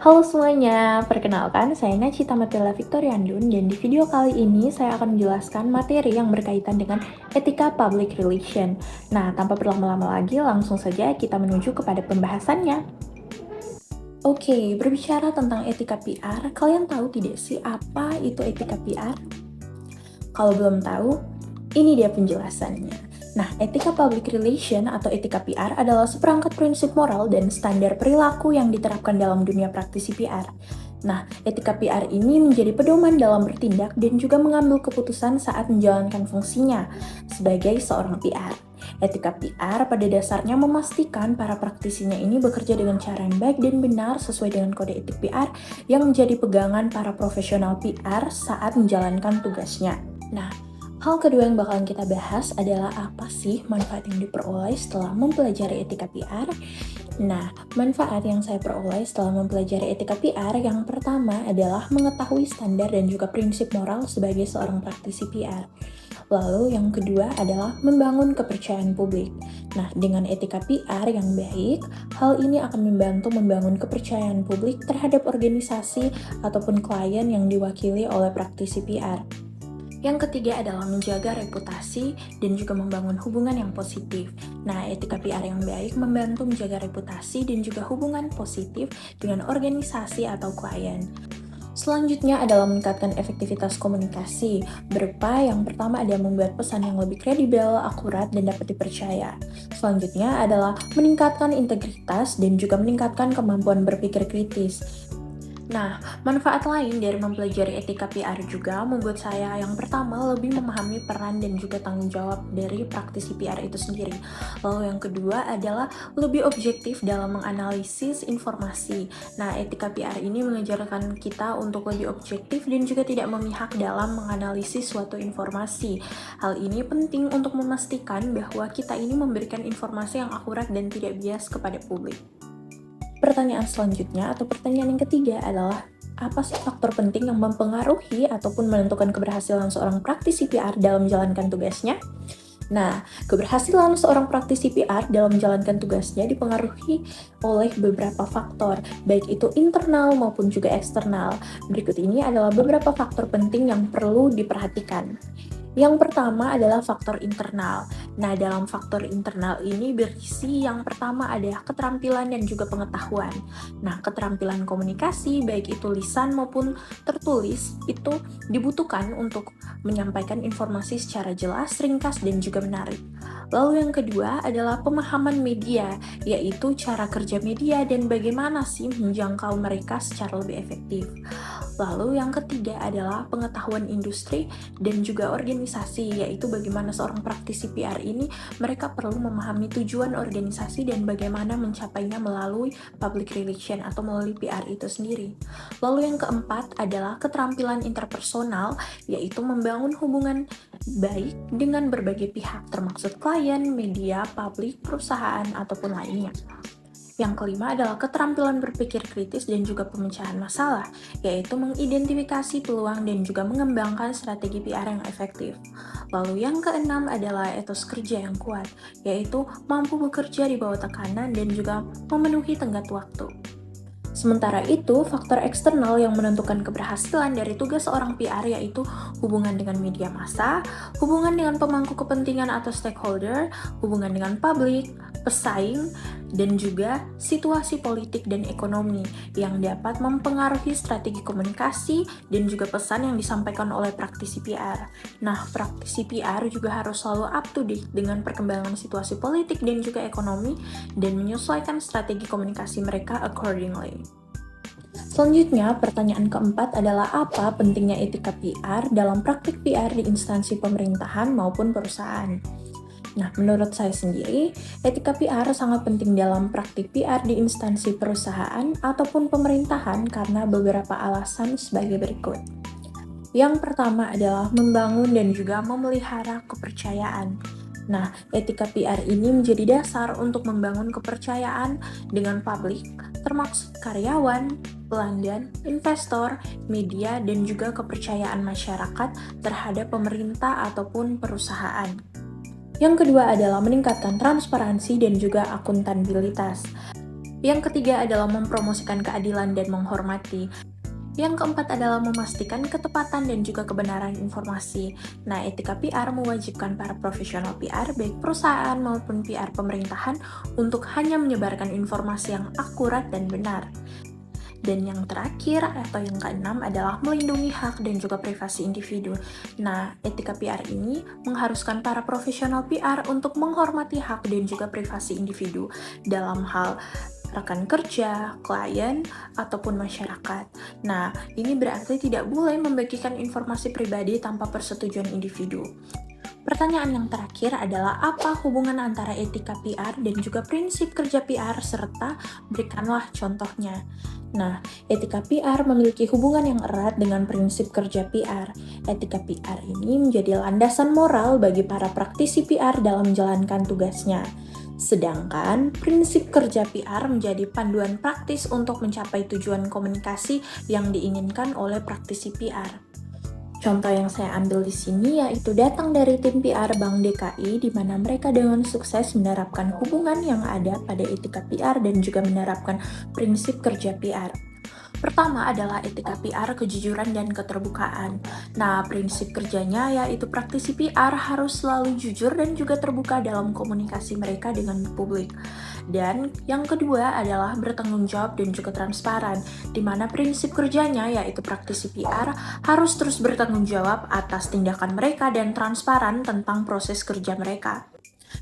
Halo semuanya, perkenalkan saya Nachita Matila Victoriandun dan di video kali ini saya akan menjelaskan materi yang berkaitan dengan etika public relation. Nah, tanpa berlama-lama lagi, langsung saja kita menuju kepada pembahasannya. Oke, berbicara tentang etika PR, kalian tahu tidak sih apa itu etika PR? Kalau belum tahu, ini dia penjelasannya. Nah, etika public relation atau etika PR adalah seperangkat prinsip moral dan standar perilaku yang diterapkan dalam dunia praktisi PR. Nah, etika PR ini menjadi pedoman dalam bertindak dan juga mengambil keputusan saat menjalankan fungsinya sebagai seorang PR. Etika PR pada dasarnya memastikan para praktisinya ini bekerja dengan cara yang baik dan benar sesuai dengan kode etik PR yang menjadi pegangan para profesional PR saat menjalankan tugasnya. Nah, hal kedua yang bakalan kita bahas adalah apa sih manfaat yang diperoleh setelah mempelajari etika PR? Nah, manfaat yang saya peroleh setelah mempelajari etika PR yang pertama adalah mengetahui standar dan juga prinsip moral sebagai seorang praktisi PR. Lalu yang kedua adalah membangun kepercayaan publik. Nah, dengan etika PR yang baik, hal ini akan membantu membangun kepercayaan publik terhadap organisasi ataupun klien yang diwakili oleh praktisi PR. Yang ketiga adalah menjaga reputasi dan juga membangun hubungan yang positif. Nah, etika PR yang baik membantu menjaga reputasi dan juga hubungan positif dengan organisasi atau klien. Selanjutnya adalah meningkatkan efektivitas komunikasi, berupa yang pertama ada membuat pesan yang lebih kredibel, akurat, dan dapat dipercaya. Selanjutnya adalah meningkatkan integritas dan juga meningkatkan kemampuan berpikir kritis. Nah, manfaat lain dari mempelajari etika PR juga membuat saya yang pertama lebih memahami peran dan juga tanggung jawab dari praktisi PR itu sendiri. Lalu yang kedua adalah lebih objektif dalam menganalisis informasi. Nah, etika PR ini mengajarkan kita untuk lebih objektif dan juga tidak memihak dalam menganalisis suatu informasi. Hal ini penting untuk memastikan bahwa kita ini memberikan informasi yang akurat dan tidak bias kepada publik. Pertanyaan selanjutnya atau pertanyaan yang ketiga adalah apa sih faktor penting yang mempengaruhi ataupun menentukan keberhasilan seorang praktisi PR dalam menjalankan tugasnya? Nah, keberhasilan seorang praktisi PR dalam menjalankan tugasnya dipengaruhi oleh beberapa faktor, baik itu internal maupun juga eksternal. Berikut ini adalah beberapa faktor penting yang perlu diperhatikan. Yang pertama adalah faktor internal. Nah, dalam faktor internal ini berisi yang pertama adalah keterampilan dan juga pengetahuan. Nah, keterampilan komunikasi, baik itu lisan maupun tertulis, itu dibutuhkan untuk menyampaikan informasi secara jelas, ringkas, dan juga menarik. Lalu yang kedua adalah pemahaman media, yaitu cara kerja media dan bagaimana sih menjangkau mereka secara lebih efektif. Lalu yang ketiga adalah pengetahuan industri dan juga organisasi, yaitu bagaimana seorang praktisi PR ini mereka perlu memahami tujuan organisasi dan bagaimana mencapainya melalui public relation atau melalui PR itu sendiri. Lalu yang keempat adalah keterampilan interpersonal, yaitu membangun hubungan baik dengan berbagai pihak, termasuk klien, media, publik, perusahaan, ataupun lainnya. Yang kelima adalah keterampilan berpikir kritis dan juga pemecahan masalah, yaitu mengidentifikasi peluang dan juga mengembangkan strategi PR yang efektif. Lalu yang keenam adalah etos kerja yang kuat, yaitu mampu bekerja di bawah tekanan dan juga memenuhi tenggat waktu. Sementara itu, faktor eksternal yang menentukan keberhasilan dari tugas seorang PR yaitu hubungan dengan media massa, hubungan dengan pemangku kepentingan atau stakeholder, hubungan dengan publik, pesaing, dan juga situasi politik dan ekonomi yang dapat mempengaruhi strategi komunikasi dan juga pesan yang disampaikan oleh praktisi PR. Nah, praktisi PR juga harus selalu up to date dengan perkembangan situasi politik dan juga ekonomi dan menyesuaikan strategi komunikasi mereka accordingly. Selanjutnya, pertanyaan keempat adalah apa pentingnya etika PR dalam praktik PR di instansi pemerintahan maupun perusahaan? Nah, menurut saya sendiri, etika PR sangat penting dalam praktik PR di instansi perusahaan ataupun pemerintahan karena beberapa alasan sebagai berikut. Yang pertama adalah membangun dan juga memelihara kepercayaan. Nah, etika PR ini menjadi dasar untuk membangun kepercayaan dengan publik, termasuk karyawan, pelanggan, investor, media, dan juga kepercayaan masyarakat terhadap pemerintah ataupun perusahaan. Yang kedua adalah meningkatkan transparansi dan juga akuntabilitas. Yang ketiga adalah mempromosikan keadilan dan menghormati. Yang keempat adalah memastikan ketepatan dan juga kebenaran informasi. Nah, etika PR mewajibkan para profesional PR, baik perusahaan maupun PR pemerintahan, untuk hanya menyebarkan informasi yang akurat dan benar. Dan yang terakhir atau yang keenam adalah melindungi hak dan juga privasi individu. Nah, etika PR ini mengharuskan para profesional PR untuk menghormati hak dan juga privasi individu dalam hal rekan kerja, klien, ataupun masyarakat. Nah, ini berarti tidak boleh membagikan informasi pribadi tanpa persetujuan individu. Pertanyaan yang terakhir adalah apa hubungan antara etika PR dan juga prinsip kerja PR, serta berikanlah contohnya. Nah, etika PR memiliki hubungan yang erat dengan prinsip kerja PR. Etika PR ini menjadi landasan moral bagi para praktisi PR dalam menjalankan tugasnya. Sedangkan prinsip kerja PR menjadi panduan praktis untuk mencapai tujuan komunikasi yang diinginkan oleh praktisi PR. Contoh yang saya ambil di sini yaitu datang dari tim PR Bank DKI, di mana mereka dengan sukses menerapkan hubungan yang ada pada etika PR dan juga menerapkan prinsip kerja PR. Pertama adalah etika PR, kejujuran dan keterbukaan. Nah, prinsip kerjanya yaitu praktisi PR harus selalu jujur dan juga terbuka dalam komunikasi mereka dengan publik. Dan yang kedua adalah bertanggung jawab dan juga transparan, di mana prinsip kerjanya yaitu praktisi PR harus terus bertanggung jawab atas tindakan mereka dan transparan tentang proses kerja mereka.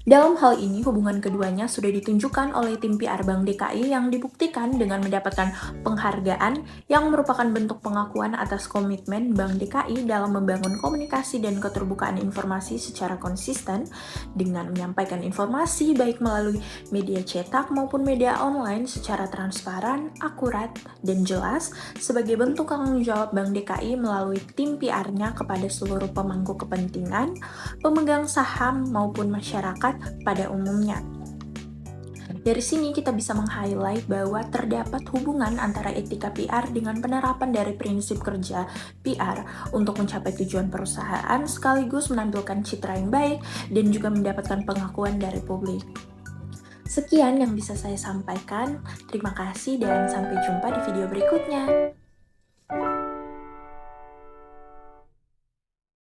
Dalam hal ini, hubungan keduanya sudah ditunjukkan oleh tim PR Bank DKI yang dibuktikan dengan mendapatkan penghargaan yang merupakan bentuk pengakuan atas komitmen Bank DKI dalam membangun komunikasi dan keterbukaan informasi secara konsisten dengan menyampaikan informasi baik melalui media cetak maupun media online secara transparan, akurat, dan jelas sebagai bentuk tanggung jawab Bank DKI melalui tim PR-nya kepada seluruh pemangku kepentingan, pemegang saham maupun masyarakat pada umumnya. Dari sini kita bisa meng-highlight bahwa terdapat hubungan antara etika PR dengan penerapan dari prinsip kerja PR untuk mencapai tujuan perusahaan sekaligus menampilkan citra yang baik dan juga mendapatkan pengakuan dari publik. Sekian yang bisa saya sampaikan. Terima kasih dan sampai jumpa di video berikutnya.